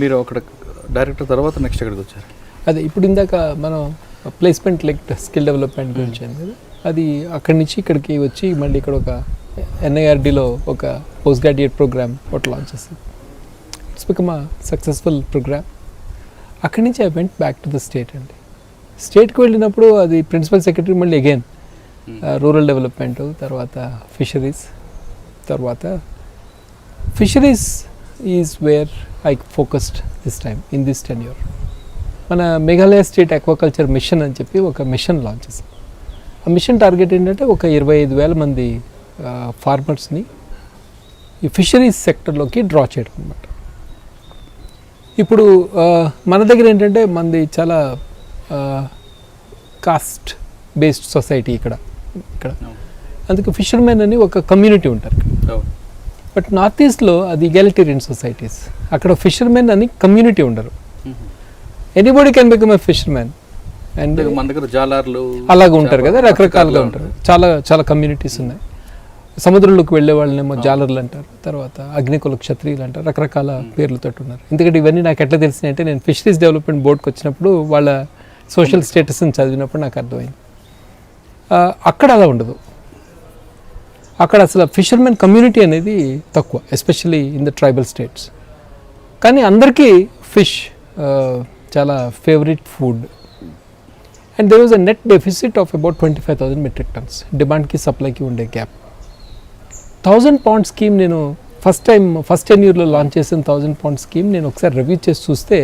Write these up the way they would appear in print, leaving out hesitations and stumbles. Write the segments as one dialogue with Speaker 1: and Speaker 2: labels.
Speaker 1: మీరు అక్కడ డైరెక్టర్ తర్వాత నెక్స్ట్ ఎక్కడికి వచ్చారు?
Speaker 2: అదే ఇప్పుడు ఇందాక మనం ప్లేస్మెంట్ లెక్ట్ స్కిల్ డెవలప్మెంట్ గురించి అయింది కదా, అది అక్కడి నుంచి ఇక్కడికి వచ్చి మళ్ళీ ఇక్కడ ఒక NIRDలో ఒక పోస్ట్ గ్రాడ్యుయేట్ ప్రోగ్రామ్ ఒకటి లాంచ్ చేసింది. It's become a successful program. అక్కడి నుంచి I went back to the state అండి. స్టేట్కి వెళ్ళినప్పుడు అది ప్రిన్సిపల్ సెక్రటరీ, మళ్ళీ అగైన్ రూరల్ డెవలప్మెంట్, తర్వాత ఫిషరీస్. తర్వాత fisheries is where I focused this time in this tenure. మన మేఘాలయ స్టేట్ అక్వాకల్చర్ మిషన్ అని చెప్పి ఒక మిషన్ లాంచ్ చేసాం. ఆ మిషన్ టార్గెట్ ఏంటంటే ఒక 25,000 మంది ఫార్మర్స్ని ఈ ఫిషరీస్ సెక్టర్లోకి డ్రా చేయడం అనమాట. ఇప్పుడు మన దగ్గర ఏంటంటే మనది చాలా కాస్ట్ బేస్డ్ సొసైటీ ఇక్కడ. అందుకే ఫిషర్మెన్ అని ఒక కమ్యూనిటీ ఉంటారు. బట్ నార్త్ ఈస్ట్లో అది ఈగాలిటేరియన్ సొసైటీస్. అక్కడ ఫిషర్మెన్ అని కమ్యూనిటీ ఉండరు. Anybody can become a fishermen. And
Speaker 1: మన దగ్గర జాలర్లు
Speaker 2: అలాగ ఉంటారు కదా, రకరకాలుగా ఉంటారు. చాలా చాలా కమ్యూనిటీస్ ఉన్నాయి. సముద్రంలోకి వెళ్ళే వాళ్ళనేమో జాలర్లు అంటారు, తర్వాత అగ్నికుల క్షత్రియులు అంటారు, రకరకాల పేర్లతో ఉన్నారు. ఎందుకంటే ఇవన్నీ నాకు ఎట్లా తెలిసినాయి అంటే నేను ఫిషరీస్ డెవలప్మెంట్ బోర్డుకి వచ్చినప్పుడు వాళ్ళ సోషల్ స్టేటస్ని చదివినప్పుడు నాకు అర్థమైంది. అక్కడ అలా ఉండదు. అక్కడ అసలు ఫిషర్మెన్ కమ్యూనిటీ అనేది తక్కువ, especially in the tribal states. కానీ అందరికీ ఫిష్ చాలా favourite food. And there was a net deficit of about 25,000 metric tons. డిమాండ్కి సప్లైకి ఉండే గ్యాప్. 1,000 పౌండ్ స్కీమ్ నేను ఫస్ట్ టెన్యూర్లో లాంచ్ చేసిన 1,000 పౌండ్ స్కీమ్ నేను ఒకసారి రివ్యూ చేసి చూస్తే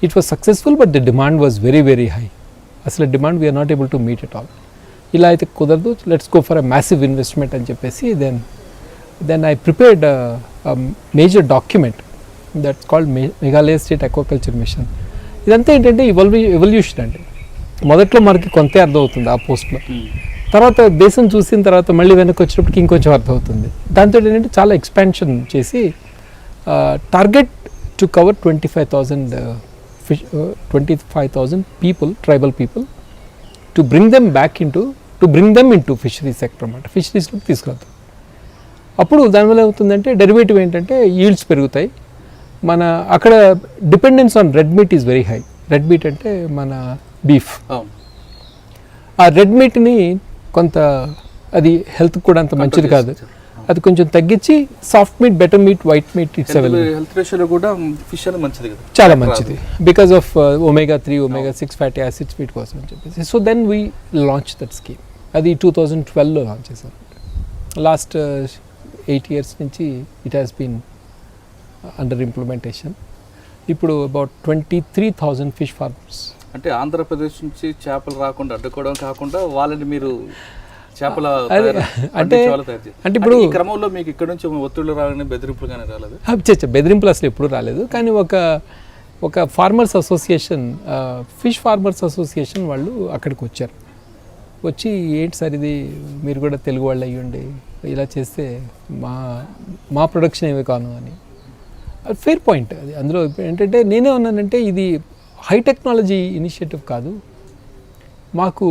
Speaker 2: it was successful, but the demand was very very high. అసలు demand we're not able to meet at all. ఇలా అయితే కుదరదు, let's go for a massive investment అని చెప్పేసి then I prepared major document that's called Meghalaya state aquaculture mission. ఇదంతా ఏంటంటే evolution అండి. మొదట్లో మనకి కొంతే అర్థమవుతుంది ఆ పోస్ట్లో, తర్వాత దేశం చూసిన తర్వాత మళ్ళీ వెనక్కి వచ్చినప్పటికి ఇంకొంచెం అర్థమవుతుంది. దాంతో ఏంటంటే చాలా ఎక్స్పాన్షన్ చేసి target to cover 25,000 people, tribal people, to bring them into fisheries sector అన్నమాట. ఫిషరీస్లోకి తీసుకురాదు. అప్పుడు దానివల్ల ఏమవుతుందంటే డెరివేటివ్ ఏంటంటే ఈల్డ్స్ పెరుగుతాయి. మన అక్కడ dependence on red meat is very high. Red meat అంటే మన బీఫ్. ఆ రెడ్ మీట్ని కొంత అది హెల్త్ కూడా అంత మంచిది కాదు, అది కొంచెం తగ్గించి soft meet, better meet, white meet it's available.
Speaker 1: Health రేషియోలో కూడా ఫిష్ అనేది మంచిది కదా,
Speaker 2: చాలా మంచిది, because of omega-3, omega-6 fatty acids వీటి కోసం అని చెప్పేసి. So then we launch that scheme. అది 2012లో లాంచ్ చేశాం. లాస్ట్ 8 years నుంచి it has been under implementation. ఇప్పుడు అబౌట్ 23,000 ఫిష్ ఫార్మర్స్.
Speaker 1: అంటే ఆంధ్రప్రదేశ్ నుంచి చేపలు రాకుండా అడ్డుకోవడం కాకుండా వాళ్ళని మీరు చేపల
Speaker 2: అంటే ఇప్పుడు
Speaker 1: ఈ క్రమంలో మీకు ఇక్కడ నుంచి ఒత్తిళ్లు రాగానే బెదిరింపులు కానీ రాలేదు?
Speaker 2: బెదిరింపులు అసలు ఎప్పుడు రాలేదు. కానీ ఒక farmers association, fish farmers association వాళ్ళు అక్కడికి వచ్చారు. వచ్చి ఏంటి సార్ ఇది, మీరు కూడా తెలుగు వాళ్ళు అయ్యుండి ఇలా చేస్తే మా ప్రొడక్షన్ ఏమీ కాను అని. ఫెయిర్ పాయింట్ అది. అందులో ఏంటంటే నేనే ఉన్నానంటే ఇది హై టెక్నాలజీ ఇనిషియేటివ్ కాదు. మాకు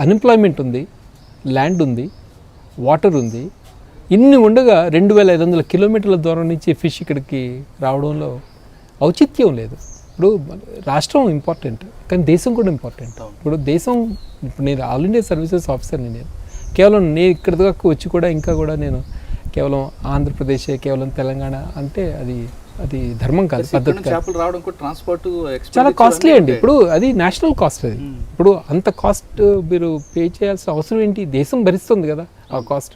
Speaker 2: అన్ఎంప్లాయ్మెంట్ ఉంది, ల్యాండ్ ఉంది, వాటర్ ఉంది. ఇన్ని ఉండగా 2,500 కిలోమీటర్ల దూరం నుంచి ఫిష్ ఇక్కడికి రావడంలో ఔచిత్యం లేదు. ఇప్పుడు రాష్ట్రం ఇంపార్టెంట్, కానీ దేశం కూడా ఇంపార్టెంట్. ఇప్పుడు నేను ఆల్ ఇండియా సర్వీసెస్ ఆఫీసర్ని. నేను కేవలం ఇక్కడ దాకా వచ్చి కూడా ఇంకా కూడా నేను కేవలం ఆంధ్రప్రదేశ్, కేవలం తెలంగాణ అంటే అది ధర్మం కాదు, పద్ధతి కాదు. చాలా కాస్ట్లీ అండి. ఇప్పుడు అది నేషనల్ కాస్ట్. అది ఇప్పుడు అంత కాస్ట్ మీరు పే చేయాల్సిన అవసరం ఏంటి? దేశం భరిస్తుంది కదా ఆ కాస్ట్.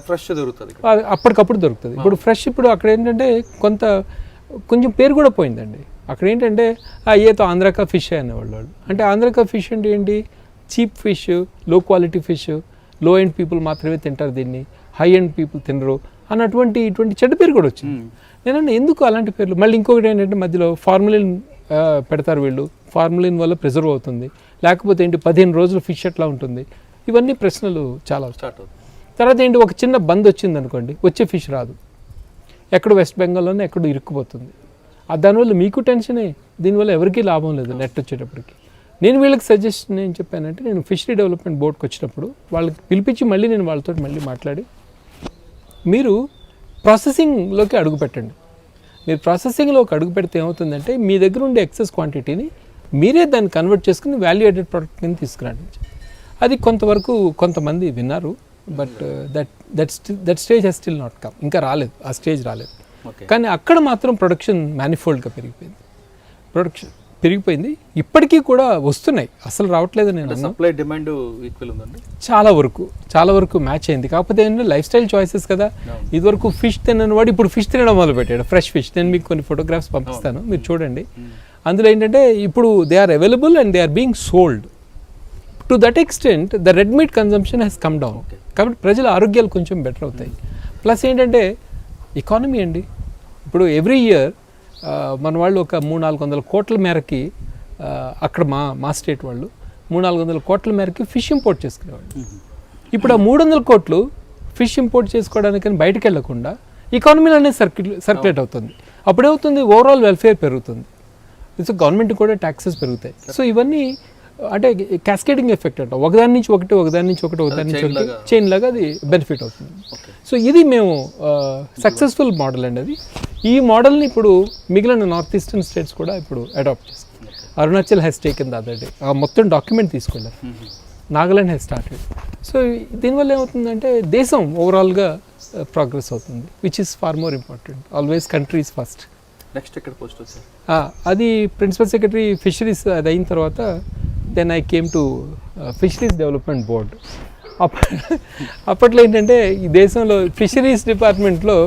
Speaker 1: ఫ్రెష్ దొరుకుతుంది,
Speaker 2: అప్పటికప్పుడు దొరుకుతుంది. ఇప్పుడు ఫ్రెష్ ఇప్పుడు అక్కడ ఏంటంటే కొంచెం పేరు కూడా పోయిందండి. అక్కడ ఏంటంటే ఏతో ఆంధ్రాకా ఫిష్ అనేవాళ్ళు. అంటే ఆంధ్రాకా ఫిష్ అంటే ఏంటి? చీప్ ఫిష్, లో క్వాలిటీ ఫిష్, లో ఎండ్ పీపుల్ మాత్రమే తింటారు దీన్ని, హై ఎండ్ పీపుల్ తినరు అన్నటువంటి చెడ్డ పేరు కూడా వచ్చింది. నేనంటే ఎందుకు అలాంటి పేర్లు? మళ్ళీ ఇంకొకటి ఏంటంటే మధ్యలో ఫార్మలిన్ పెడతారు వీళ్ళు. ఫార్మలిన్ వల్ల ప్రిజర్వ్ అవుతుంది, లేకపోతే ఏంటి 15 రోజులు ఫిష్ ఎట్లా ఉంటుంది? ఇవన్నీ ప్రశ్నలు చాలా స్టార్ట్ అవుతాయి. తర్వాత ఏంటి, ఒక చిన్న బంద్ వచ్చింది అనుకోండి, వచ్చే ఫిష్ రాదు. ఎక్కడ వెస్ట్ బెంగాల్లోనే ఎక్కడో ఇరుక్కుపోతుంది. దానివల్ల మీకు టెన్షనే, దీనివల్ల ఎవరికీ లాభం లేదు. నెట్ వచ్చేటప్పటికి నేను వీళ్ళకి సజెషన్ ఏం చెప్పానంటే, నేను ఫిషరీ డెవలప్మెంట్ బోర్డుకి వచ్చినప్పుడు వాళ్ళకి పిలిపించి మళ్ళీ నేను వాళ్ళతో మళ్ళీ మాట్లాడి, మీరు ప్రాసెసింగ్లోకి అడుగు పెట్టండి. మీరు ప్రాసెసింగ్లోకి అడుగు పెడితే ఏమవుతుందంటే మీ దగ్గర ఉండే ఎక్సెస్ క్వాంటిటీని మీరే దాన్ని కన్వర్ట్ చేసుకుని వాల్యూ యాడెడ్ ప్రోడక్ట్ కింద తీసుకురండి. అది కొంతవరకు కొంతమంది విన్నారు, but that stage has still not come, ఇంకా రాలేదు, ఆ స్టేజ్ రాలేదు. కానీ అక్కడ మాత్రం ప్రొడక్షన్ మ్యానిఫోల్డ్గా పెరిగిపోయింది. ఇప్పటికీ కూడా వస్తున్నాయి, అసలు రావట్లేదు. నేను
Speaker 1: సప్లై డిమాండ్ ఈక్వల్ ఉందండి,
Speaker 2: చాలా వరకు మ్యాచ్ అయింది. కాకపోతే ఏంటంటే లైఫ్ స్టైల్ చాయిసెస్ కదా. ఇదివరకు ఫిష్ తినని వాడు ఇప్పుడు ఫిష్ తినడం మొదలు పెట్టాడు, ఫ్రెష్ ఫిష్. నేను మీకు కొన్ని ఫోటోగ్రాఫ్స్ పంపిస్తాను, మీరు చూడండి. అందులో ఏంటంటే ఇప్పుడు they are available and they are being sold. To that extent the red meat consumption has come down. కాబట్టి ప్రజల ఆరోగ్యాలు కొంచెం బెటర్ అవుతాయి. ప్లస్ ఏంటంటే ఎకానమీ అండి, ఇప్పుడు ఎవ్రీ ఇయర్ మన వాళ్ళు ఒక 300-400 కోట్ల మేరకి అక్కడ మా స్టేట్ వాళ్ళు 300-400 కోట్ల మేరకి ఫిష్ ఇంపోర్ట్ చేసుకునేవాళ్ళు. ఇప్పుడు ఆ 300 కోట్లు ఫిష్ ఇంపోర్ట్ చేసుకోవడానికని బయటకు వెళ్లకుండా ఎకానమీలోనే సర్క్యులేట్ అవుతుంది. అప్పుడేమవుతుంది, ఓవరాల్ వెల్ఫేర్ పెరుగుతుంది, సో గవర్నమెంట్ కూడా ట్యాక్సెస్ పెరుగుతాయి. సో ఇవన్నీ అంటే క్యాస్కేడింగ్ ఎఫెక్ట్ అంట, ఒకదాని నుంచి ఒకటి చైన్ లాగా అది బెనిఫిట్ అవుతుంది. సో ఇది మేము సక్సెస్ఫుల్ మోడల్ అండి అది. ఈ మోడల్ని ఇప్పుడు మిగిలిన నార్త్ ఈస్టర్న్ స్టేట్స్ కూడా ఇప్పుడు అడాప్ట్ చేస్తారు. Arunachal has taken the other day, ఆ మొత్తం డాక్యుమెంట్ తీసుకెళ్ళారు. Nagaland has started. సో దీనివల్ల ఏమవుతుందంటే దేశం ఓవరాల్గా ప్రోగ్రెస్ అవుతుంది, which is far more important. Always countries first.
Speaker 1: Next ఎక్కడ పోస్ట్ వచ్చారు?
Speaker 2: అది ప్రిన్సిపల్ సెక్రటరీ ఫిషరీస్ అది అయిన తర్వాత then I came to fisheries development board. అప్పట్లో ఏంటంటే ఈ దేశంలో ఫిషరీస్ డిపార్ట్మెంట్లో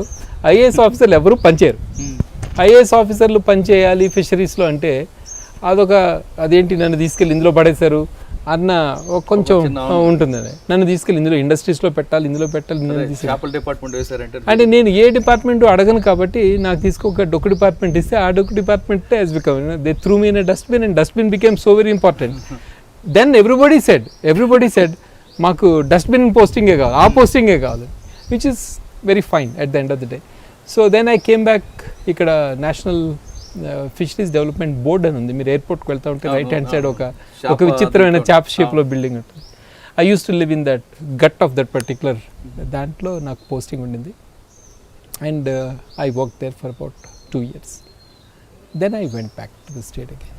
Speaker 2: ఐఏఎస్ ఆఫీసర్లు ఎవరు పనిచేయరు. ఐఏఎస్ ఆఫీసర్లు పనిచేయాలి ఫిషరీస్లో అంటే అదేంటి నన్ను తీసుకెళ్ళి ఇందులో పడేశారు అన్న కొంచెం ఉంటుంది. నన్ను తీసుకెళ్ళి ఇందులో ఇండస్ట్రీస్లో పెట్టాలి అంటే నేను ఏ డిపార్ట్మెంట్ అడగను కాబట్టి నాకు ఒక డిపార్ట్మెంట్ ఇస్తే ఆ department has become they threw me in a dustbin and dustbin became so very important. Then everybody said మాకు డస్ట్బిన్ పోస్టింగే కావాలి, ఆ పోస్టింగే కావాలి, which is very fine at the end of the day. So then I came back. ఇక్కడ national fisheries development board అని ఉంది, మీరు ఎయిర్పోర్ట్కి వెళ్తా ఉంటే రైట్ హ్యాండ్ సైడ్ ఒక విచిత్రమైన చాప్ షేప్లో బిల్డింగ్ ఉంటుంది. I use to live in that gut of that particular దాంట్లో నాకు పోస్టింగ్ ఉండింది. And I work there for about 2 years. Then I went back to the state again.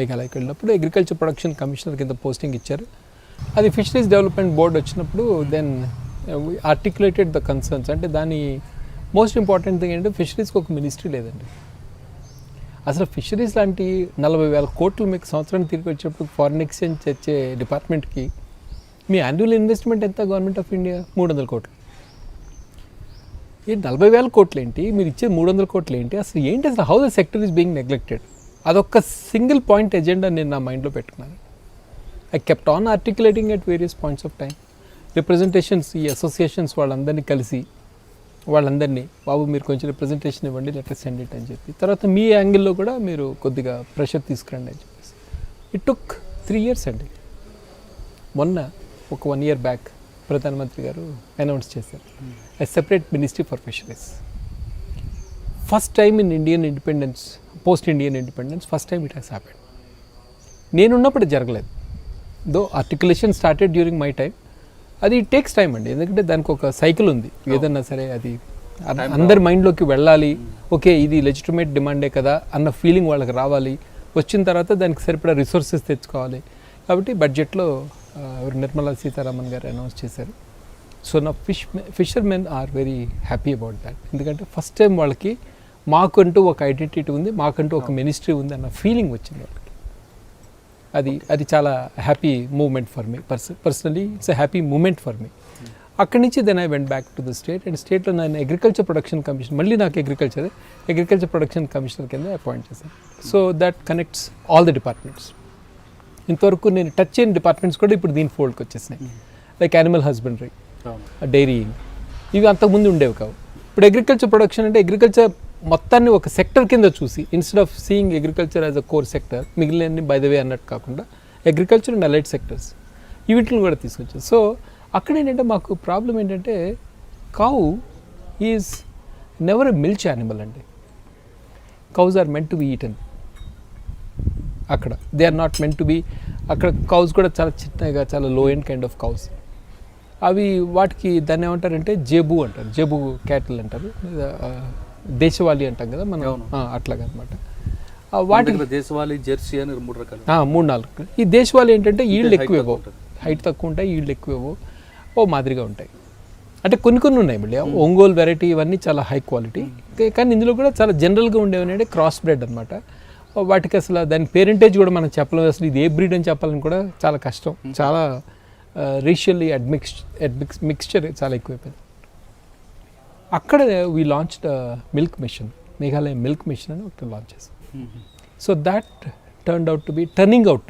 Speaker 2: మేఘాలయకి వెళ్ళినప్పుడు agriculture production commissioner కింద posting ఇచ్చారు. అది fisheries development board వచ్చినప్పుడు then articulated the concerns. అంటే దాని మోస్ట్ ఇంపార్టెంట్ థింగ్ ఏంటంటే ఫిషరీస్కి ఒక మినిస్ట్రీ లేదండి. అసలు ఫిషరీస్ లాంటి 40,000 కోట్లు మీకు సంవత్సరానికి తిరిగి వచ్చేప్పుడు ఫారిన్ ఎక్స్చేంజ్ తెచ్చే డిపార్ట్మెంట్కి మీ యాన్యువల్ ఇన్వెస్ట్మెంట్ ఎంత? గవర్నమెంట్ ఆఫ్ ఇండియా 300 కోట్లు. ఈ 40,000 కోట్లు ఏంటి, మీరు ఇచ్చే 300 కోట్లు ఏంటి? అసలు how the sector is being neglected. అదొక్క సింగిల్ పాయింట్ ఎజెండా నేను నా మైండ్లో పెట్టుకున్నాను. I kept on articulating at various points of time. Representations, ఈ అసోసియేషన్స్ వాళ్ళందరినీ కలిసి వాళ్ళందరినీ, బాబు మీరు కొంచెం రిప్రజెంటేషన్ ఇవ్వండి, లెటర్ సెండ్ ఇట్ అని చెప్పి, తర్వాత మీ యాంగిల్లో కూడా మీరు కొద్దిగా ప్రెషర్ తీసుకురండి అని చెప్పేసి. ఇట్ టుక్ 3 years అండి. మొన్న ఒక 1 year బ్యాక్ ప్రధానమంత్రి గారు అనౌన్స్ చేశారు a separate ministry for fisheries. First time in Indian independence, post Indian independence, first time it has happened. నేనున్నప్పుడు జరగలేదు, though articulation started during my time. అది టేక్స్ టైం అండి, ఎందుకంటే దానికి ఒక సైకిల్ ఉంది. ఏదన్నా సరే అది అందరి మైండ్లోకి వెళ్ళాలి. ఓకే, ఇది లెజిటిమేట్ డిమాండే కదా అన్న ఫీలింగ్ వాళ్ళకి రావాలి. వచ్చిన తర్వాత దానికి సరిపడా రిసోర్సెస్ తెచ్చుకోవాలి. కాబట్టి బడ్జెట్లో నిర్మలా సీతారామన్ గారు అనౌన్స్ చేశారు. సో నా fishermen are very happy about that. ఎందుకంటే ఫస్ట్ టైం వాళ్ళకి మాకంటూ ఒక ఐడెంటిటీ ఉంది, మాకంటూ ఒక మినిస్ట్రీ ఉంది అన్న ఫీలింగ్ వచ్చింది వాళ్ళకి. అది చాలా happy moment for me personally. It's a happy moment for me. అక్కడి నుంచి then I went back to the state. And స్టేట్లో నేను అగ్రికల్చర్ ప్రొడక్షన్ కమిషన్, మళ్ళీ నాకు అగ్రికల్చర్ ప్రొడక్షన్ కమిషనర్ కింద అపాయింట్ చేశాను. So that connects all the departments. ఇంతవరకు నేను టచ్ చేయని డిపార్ట్మెంట్స్ కూడా ఇప్పుడు దీని ఫోల్డ్కి వచ్చేసినాయి. లైక్ యానిమల్ హస్బెండరీ, డైరీయింగ్, ఇవి అంతకుముందు ఉండేవి కావు. ఇప్పుడు అగ్రికల్చర్ ప్రొడక్షన్ అంటే అగ్రికల్చర్ మొత్తాన్ని ఒక సెక్టర్ కింద చూసి, instead of seeing agriculture as a core sector, మిగిలిన బై ద వే అన్నట్టు కాకుండా అగ్రికల్చర్ అండ్ అలైడ్ సెక్టర్స్ వీటిని కూడా తీసుకొచ్చారు. సో అక్కడ ఏంటంటే మాకు ప్రాబ్లం ఏంటంటే cow is never a milch animal అండి. Cows are meant to be eaten. అక్కడ they are not meant to be. అక్కడ కౌస్ కూడా చాలా చిన్నగా, చాలా లో ఎండ్ కైండ్ ఆఫ్ కౌస్. అవి వాటికి దాన్ని ఏమంటారంటే జేబు అంటారు, జేబు క్యాటిల్ అంటారు. దేశవాళీ అంటాం కదా మనం,
Speaker 1: అవును.
Speaker 2: అట్లాగా అనమాట.
Speaker 1: వాటి
Speaker 2: వాటికి
Speaker 1: దేశవాళీ, జెర్సీ అని 3 రకాలు.
Speaker 2: 3-4. ఈ దేశవాళీ ఏంటంటే ఈల్డ్
Speaker 1: height
Speaker 2: ఎక్కువేవో,
Speaker 1: తక్కువ ఉంటుంది.
Speaker 2: హైట్ తక్కువ ఉంటాయి, ఈల్డ్ ఎక్కువేవో ఓ మాదిరిగా ఉంటాయి. అంటే కొన్ని ఉన్నాయి మళ్ళీ ఒంగోలు వెరైటీ ఇవన్నీ చాలా హై క్వాలిటీ. కానీ ఇందులో కూడా చాలా జనరల్గా ఉండేవి అంటే క్రాస్ బ్రెడ్ అనమాట. వాటికి అసలు దాని పేరెంటేజ్ కూడా మనం చెప్పలేము, అసలు ఇది ఏ బ్రీడ్ అని చెప్పాలని కూడా చాలా కష్టం. చాలా రేషియల్లీ మిక్స్చర్ చాలా ఎక్కువైపోయింది. అక్కడ we launched milk mission, Meghalaya milk mission అని ఒకటి లాంచ్ చేసాం. So that turned out to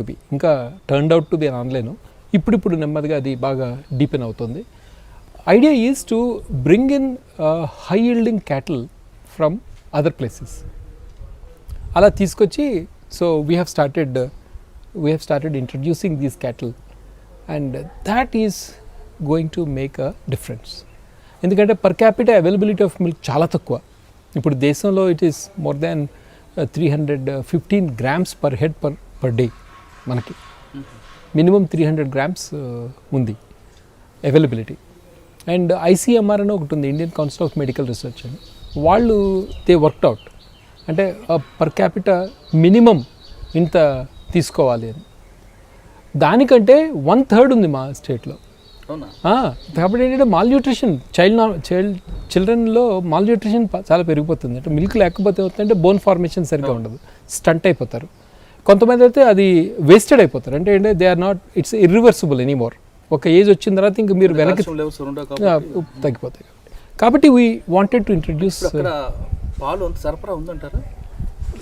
Speaker 2: be ఇంకా టర్న్డ్ అవుట్ టు బి అని అనలేను, ఇప్పుడు నెమ్మదిగా అది బాగా డీపెన్ అవుతుంది. Idea is to bring in high yielding cattle from other places. అలా తీసుకొచ్చి so we have started introducing these cattle and that is going to make a difference. ఎందుకంటే per capita availability of milk చాలా తక్కువ. ఇప్పుడు దేశంలో it is more than 315 grams per head per day. మనకి minimum 300 grams ఉంది availability. And ICMR అని ఒకటి ఉంది, Indian council of medical research అని. వాళ్ళు దే వర్క్డ్ అవుట్ అంటే పర్ క్యాపిటల్ మినిమం ఇంత తీసుకోవాలి అని. దానికంటే 1/3 ఉంది మా స్టేట్లో. కాబట్టి ఏంటంటే మాల్న్యూట్రిషన్ చిల్డ్రన్లో మాల్న్యూట్రిషన్ చాలా పెరిగిపోతుంది. అంటే మిల్క్ లేకపోతే అవుతుందంటే బోన్ ఫార్మేషన్ సరిగ్గా ఉండదు, స్టంట్ అయిపోతారు. కొంతమంది అయితే అది వేస్టెడ్ అయిపోతారు. అంటే ఏంటంటే they are not, it's irreversible anymore. ఒక ఏజ్ వచ్చిన తర్వాత ఇంక మీరు వెనక్కి తగ్గిపోతాయి. కాబట్టి వీ వాంటెడ్ టు ఇంట్రడ్యూస్.
Speaker 1: పాలు సరఫరా ఉందంటారా?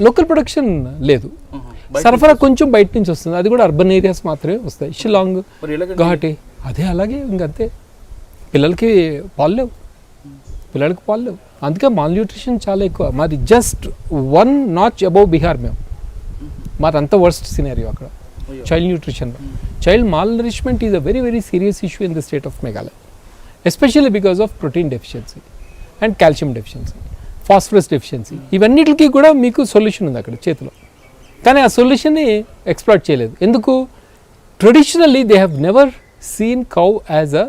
Speaker 2: లోకల్ ప్రొడక్షన్ లేదు, సరఫరా కొంచెం బయట నుంచి వస్తుంది. అది కూడా అర్బన్ ఏరియాస్ మాత్రమే వస్తాయి, షిలాంగ్, గువాహటి. అదే అలాగే ఇంకంతే. పిల్లలకి పాలు లేవు, అందుకే మాల్ న్యూట్రిషన్ చాలా ఎక్కువ. మాది జస్ట్ 1 notch అబౌవ్ బీహార్. మాది అంత వర్స్ట్ సినారియో అక్కడ చైల్డ్ న్యూట్రిషన్లో. Child malnourishment is a very very serious issue in the state of Meghalaya, especially because of protein deficiency and calcium deficiency, phosphorus deficiency. ఇవన్నిటికీ కూడా మీకు సొల్యూషన్ ఉంది అక్కడ చేతిలో. కానీ ఆ సొల్యూషన్ని ఎక్స్ప్లాయిట్ చేయలేదు. ఎందుకు? Traditionally they have never seen cow as a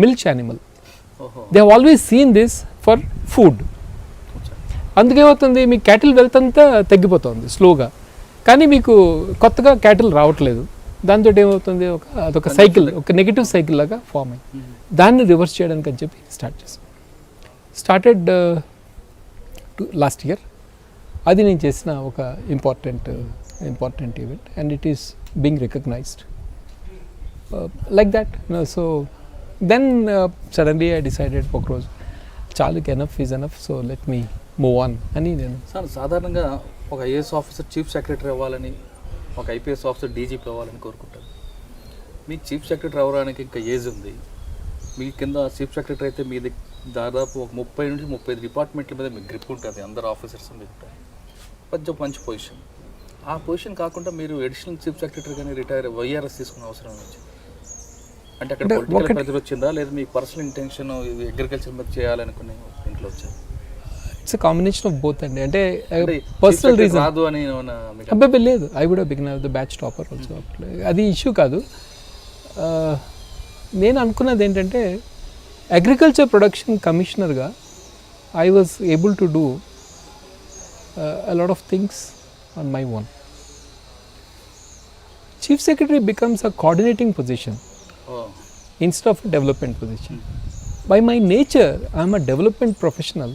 Speaker 2: milk animal. They have always seen this for food. అందుకేమవుతుంది, మీ క్యాటిల్ వెల్త్ అంతా తగ్గిపోతుంది స్లోగా. కానీ మీకు కొత్తగా క్యాటిల్ రావట్లేదు. దాంతో ఏమవుతుంది, అదొక సైకిల్, ఒక నెగిటివ్ సైకిల్ లాగా ఫామ్ అయ్యి దాన్ని రివర్స్ చేయడానికి అని చెప్పి స్టార్టెడ్ లాస్ట్ ఇయర్. అది నేను చేసిన ఒక important event and it is being recognised. Like that. So then suddenly I decided ఒక రోజు చాలు, enough is enough, so let me move on అని నేను.
Speaker 1: సాధారణంగా ఒక ఐఏఎస్ ఆఫీసర్ చీఫ్ సెక్రటరీ అవ్వాలని, ఒక ఐపీఎస్ ఆఫీసర్ డీజీపీ అవ్వాలని కోరుకుంటారు. మీకు చీఫ్ సెక్రటరీ అవ్వడానికి ఇంకా ఏజ్ ఉంది. మీ కింద చీఫ్ సెక్రటరీ అయితే మీది దాదాపు ఒక 30 నుంచి 35 డిపార్ట్మెంట్ల మీద మీకు గ్రిప్ ఉంటుంది, అందరు ఆఫీసర్స్ మీద. మంచి పొజిషన్. ఆ పొజిషన్ కాకుండా మీరు అడిషనల్ చీఫ్ సెక్రటరీ కానీ రిటైర్ వైఆర్ఎస్ తీసుకునే అవసరం ఉంది. అంటే అక్కడ పొలిటికల్ ప్రెజర్ వచ్చిందా, లేదా మీ పర్సనల్ ఇంటెన్షన్ అగ్రికల్చర్ మీద చేయాలనుకునే ఇంట్లో వచ్చారు?
Speaker 2: It's a combination of both అండి. అంటే పర్సనల్ రీజన్
Speaker 1: రాదు అని
Speaker 2: అబ్బాయి లేదు. I would have begin the batch topper also. అది ఇష్యూ కాదు. నేను అనుకున్నది ఏంటంటే అగ్రికల్చర్ ప్రొడక్షన్ కమిషనర్గా I was able to do a lot of things on my own. Chief Secretary becomes a coordinating position instead of a development position. By my nature, I am a development professional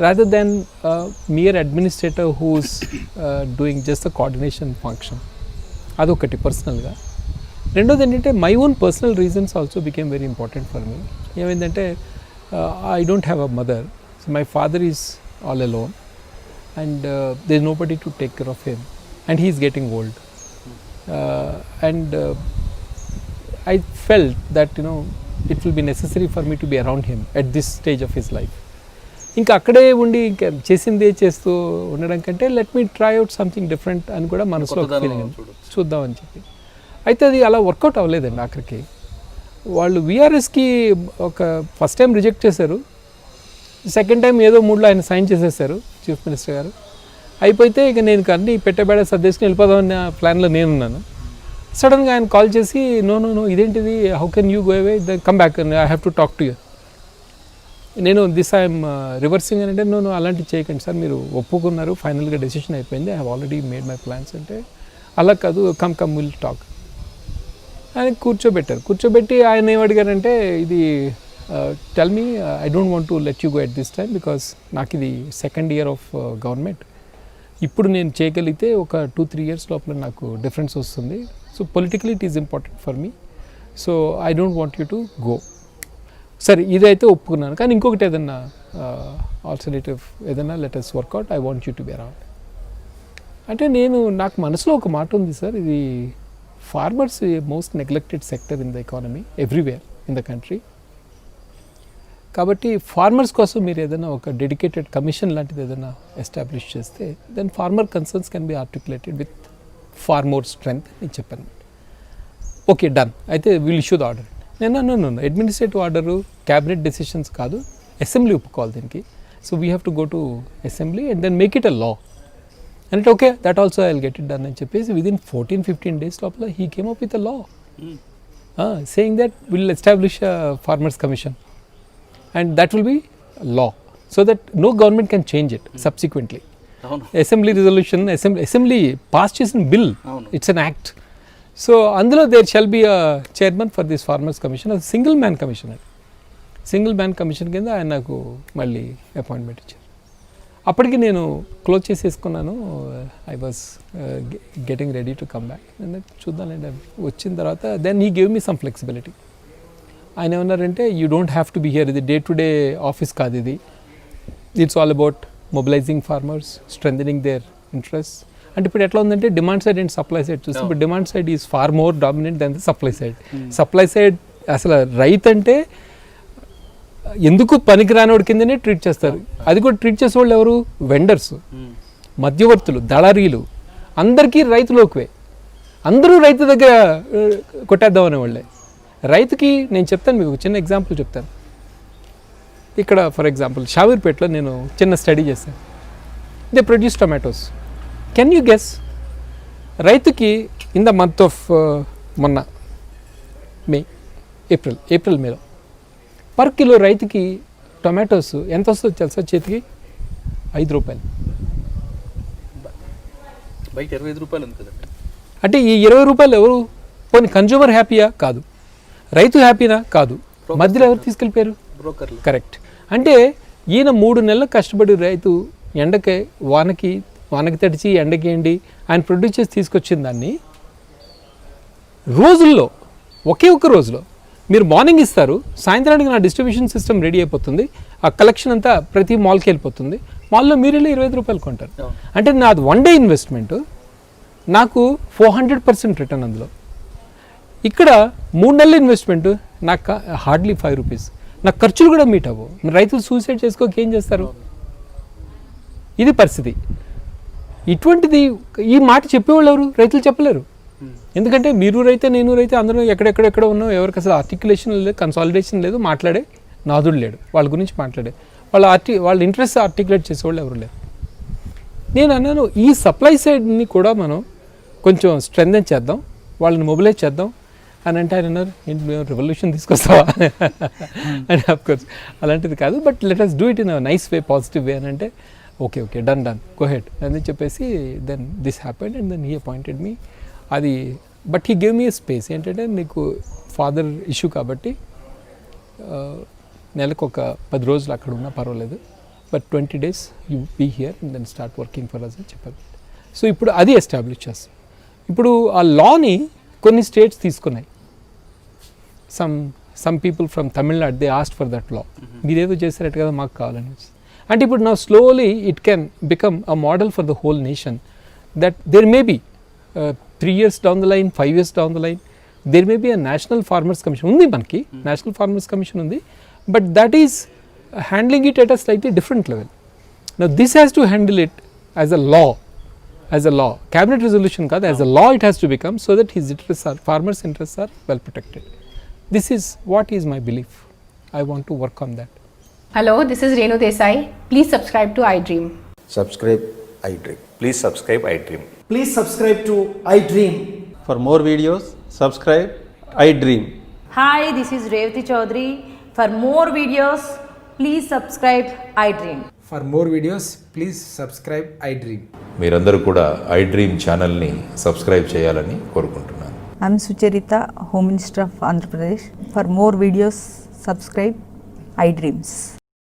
Speaker 2: rather than a mere administrator who is doing just the coordination function. Adokati personalga. Rendodu entante my own personal reasons also became very important for me. Eventante I don't have a mother, so my father is all alone. And there's nobody to take care of him, and he's getting old. And I felt that it will be necessary for me to be around him at this stage of his life. ఇంకా అక్కడే ఉండి ఇంకా చేసిందే చేస్తూ ఉండడం కంటే let me try out something different అని కూడా మనసులో ఫీలింగ్, చూద్దామని చెప్పి. అయితే అది అలా వర్కౌట్ అవ్వలేదండి. ఆఖరికి వాళ్ళు వీఆర్ఎస్కి ఒక ఫస్ట్ టైం రిజెక్ట్ చేశారు, సెకండ్ టైం ఏదో మూడ్లో ఆయన సైన్ చేసేసారు చీఫ్ మినిస్టర్ గారు. అయిపోతే ఇక నేను అన్ని పెట్టబెడ సర్దేసుకుని వెళ్ళిపోదామన్న ప్లాన్లో నేనున్నాను. సడన్గా ఆయన కాల్ చేసి నో ఇదేంటిది, how can you go away, come back, I have to talk to you. నేను దిస్ ఐఎమ్ రివర్సింగ్ అని అంటే నేను అలాంటివి చేయకండి సార్, మీరు ఒప్పుకున్నారు, ఫైనల్గా డెసిషన్ అయిపోయింది, I have already made my plans అంటే అలా కాదు, కమ్ విల్ టాక్. ఆయన కూర్చోబెట్టి ఆయన ఏమడిగారంటే ఇది tell me, I don't want to let you go at this time because నాకు ఇది సెకండ్ ఇయర్ ఆఫ్ గవర్నమెంట్, ఇప్పుడు నేను చేయగలిగితే ఒక 2-3 years లోపల నాకు డిఫరెన్స్ వస్తుంది, so politically it is important for me, so I don't want you to go. సరే ఇదైతే ఒప్పుకున్నాను, కానీ ఇంకొకటి ఏదన్నా ఆల్టర్నేటివ్ ఏదన్నా letters work out, I want you to be around అంటే నాకు మనసులో ఒక మాట ఉంది సార్, ఇది farmers most neglected sector in the economy everywhere in the country, కాబట్టి ఫార్మర్స్ కోసం మీరు ఏదైనా ఒక డెడికేటెడ్ కమిషన్ లాంటిది ఏదైనా ఎస్టాబ్లిష్ చేస్తే then farmer concerns can be articulated with far more strength అని చెప్పాను. ఓకే డన్, అయితే విల్ ఇష్యూ ద ఆర్డర్. నేను అడ్మినిస్ట్రేటివ్ ఆర్డరు క్యాబినెట్ డెసిషన్స్ కాదు, అసెంబ్లీ ఒప్పుకోవాలి దీనికి, so we have to go to assembly and then make it a law అంటే okay that also I will get it done అని చెప్పేసి within 14-15 days లోపల he came up with a law saying that will establish a farmers commission and that will be law so that no government can change it subsequently. Assembly resolution, assembly pass చేసిన bill, it's an act. So అందులో there shall be a chairman for this farmers commission, a single man commission కింద ఆయన నాకు మళ్ళీ appointment ఇచ్చారు. అప్పటికి నేను close చేసేసుకున్నాను, I was getting ready to come back. చూద్దాంలేండి వచ్చిన తర్వాత then he give me some flexibility. ఆయన ఏమన్నారంటే you don't have to be here, ఇది డే టు డే ఆఫీస్ కాదు, ఇది it's all about mobilising farmers, strengthening their interest. అంటే ఇప్పుడు ఎట్లా ఉందంటే demand side and supply side చూస్తే ఇప్పుడు demand side is far more dominant than the supply side. Supply side అసలు రైతు అంటే ఎందుకు పనికిరానివాడి కిందనే ట్రీట్ చేస్తారు, అది కూడా ట్రీట్ చేసే వాళ్ళు ఎవరు, వెండర్స్, మధ్యవర్తులు, దళారీలు, అందరికీ రైతులోకివే, అందరూ రైతు దగ్గర కొట్టేద్దాం అనేవాళ్ళే. రైతుకి నేను చెప్తాను, మీకు చిన్న ఎగ్జాంపుల్ చెప్తాను. ఇక్కడ ఫర్ ఎగ్జాంపుల్ షామీర్పేటలో నేను చిన్న స్టడీ చేశాను. They produce tomatoes. Can you guess రైతుకి ఇన్ ద మంత్ ఆఫ్ మొన్న ఏప్రిల్ మేలో పర్ కిలో రైతుకి టొమాటోస్ ఎంత వస్తుందో తెలుసా చేతికి? 5 రూపాయలు.
Speaker 1: బయట 25 రూపాయలు ఉంది కదండి.
Speaker 2: అంటే ఈ 20 రూపాయలు ఎవరు పోనీ కన్జ్యూమర్ హ్యాపీయా? కాదు. రైతు హ్యాపీనా? కాదు. మధ్యలో ఎవరు తీసుకెళ్ళిపోయారు?
Speaker 1: బ్రోకర్లు.
Speaker 2: కరెక్ట్. అంటే ఈయన 3 నెలలు కష్టపడి రైతు ఎండకి వానకి తడిచి ఎండకి ఎండి ఆయన ప్రొడ్యూస్ చేసి తీసుకొచ్చిన దాన్ని రోజుల్లో, ఒకే ఒక్క రోజులో మీరు మార్నింగ్ ఇస్తారు, సాయంత్రానికి నా డిస్ట్రిబ్యూషన్ సిస్టమ్ రెడీ అయిపోతుంది, ఆ కలెక్షన్ అంతా ప్రతి మాల్కి వెళ్ళిపోతుంది, మాల్లో మీరు వెళ్ళి 25 రూపాయలు కొంటారు. అంటే నాది 1 day ఇన్వెస్ట్మెంట్, నాకు 400% రిటర్న్ అందులో. ఇక్కడ 3 నెలల ఇన్వెస్ట్మెంట్, నాకు హార్డ్లీ 5 రూపీస్. నాకు ఖర్చులు కూడా మీట్ అవ్వవు. రైతులు సూసైడ్ చేసుకోక ఏం చేస్తారు? ఇది పరిస్థితి. ఇటువంటిది ఈ మాట చెప్పేవాళ్ళు ఎవరు? రైతులు చెప్పలేరు. ఎందుకంటే మీరు రైతే, నేను రైతే, అందరూ ఎక్కడెక్కడ ఉన్నాం, ఎవరికి అసలు ఆర్టికులేషన్ లేదు, కన్సాలిడేషన్ లేదు, మాట్లాడే నాదుడు లేడు, వాళ్ళ గురించి మాట్లాడే వాళ్ళ ఇంట్రెస్ట్ ఆర్టికులేట్ చేసేవాళ్ళు ఎవరు లేరు. నేను అన్నాను ఈ సప్లై సైడ్ని కూడా మనం కొంచెం స్ట్రెంథెన్ చేద్దాం, వాళ్ళని మొబిలైజ్ చేద్దాం అని అంటే ఆయన అన్నారు ఏంటి మేము రెవల్యూషన్ తీసుకొస్తావా అని. అఫ్కోర్స్ అలాంటిది కాదు, but let us do it in a nice way, positive way అని అంటే ఓకే డన్ గో హెడ్ అని చెప్పేసి then this happened and then he appointed me. అది but he give me a space. ఏంటంటే నీకు ఫాదర్ ఇష్యూ కాబట్టి నెలకు ఒక 10 రోజులు అక్కడ ఉన్నా పర్వాలేదు, but 20 days you be here and then start working for us అని చెప్పారు. సో ఇప్పుడు అది ఎస్టాబ్లిష్ చేస్తాం. ఇప్పుడు ఆ లాని కొన్ని స్టేట్స్ తీసుకున్నాయి. Some people from Tamil Nadu they asked for that law. మీరేదో చేశారట కదా మాకు కావాలని. అంటే ఇప్పుడు నా slowly it can become a model for the whole nation that there may be 3 years down the line, 5 years down the line, there may be a national farmers commission. ఉంది మనకి నేషనల్ ఫార్మర్స్ కమిషన్ ఉంది, but that is handling it at a slightly different level. Now this has to handle it as a law, cabinet resolution కాదు, as a law it has to become, so that his interests are, farmers interests are well protected. This is what is my belief. I want to work on that.
Speaker 3: Hello, this is Renu Desai. Please subscribe to iDream.
Speaker 4: Subscribe iDream.
Speaker 5: Please subscribe iDream.
Speaker 6: Please subscribe to iDream.
Speaker 7: For more videos, subscribe iDream.
Speaker 8: Hi, this is Revati Chaudhary. For more videos,
Speaker 5: Please subscribe iDream.
Speaker 6: For more videos, please subscribe iDream.
Speaker 7: మీరందరూ కూడా I dream ఛానల్ని subscribe చేయాలని కోరుకుంటున్నాను.
Speaker 8: I'm Sucharita, Home Minister of Andhra Pradesh. For more videos, subscribe iDreams.